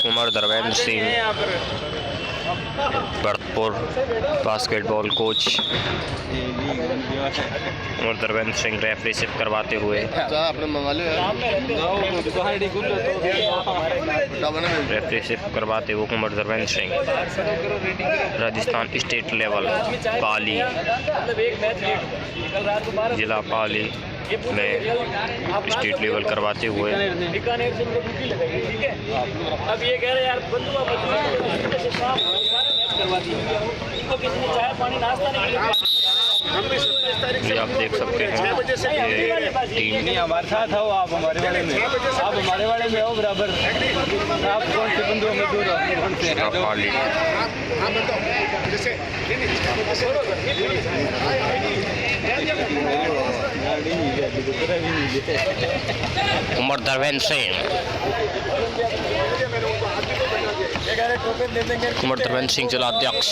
कुंवर Dharmendra Singh Bharatpur basketball coach कुंवर Dharmendra Singh referee ship करवाते हुए referee ship करवाते हुए कुंवर धर्मेंद्र सिंह राजस्थान स्टेट लेवल पाली जिला पाली में स्टेट लेवल करवाते हुए अब ये कह रहे यार ये आप देख सकते हैं ये टीम हमारे साथ हो, आप हमारे वाले में, आप हमारे वाले में हो बराबर। आप कौन से बंधुओं में दूर हो? पाली कुंवर धर्मेंद्र सिंह जिला अध्यक्ष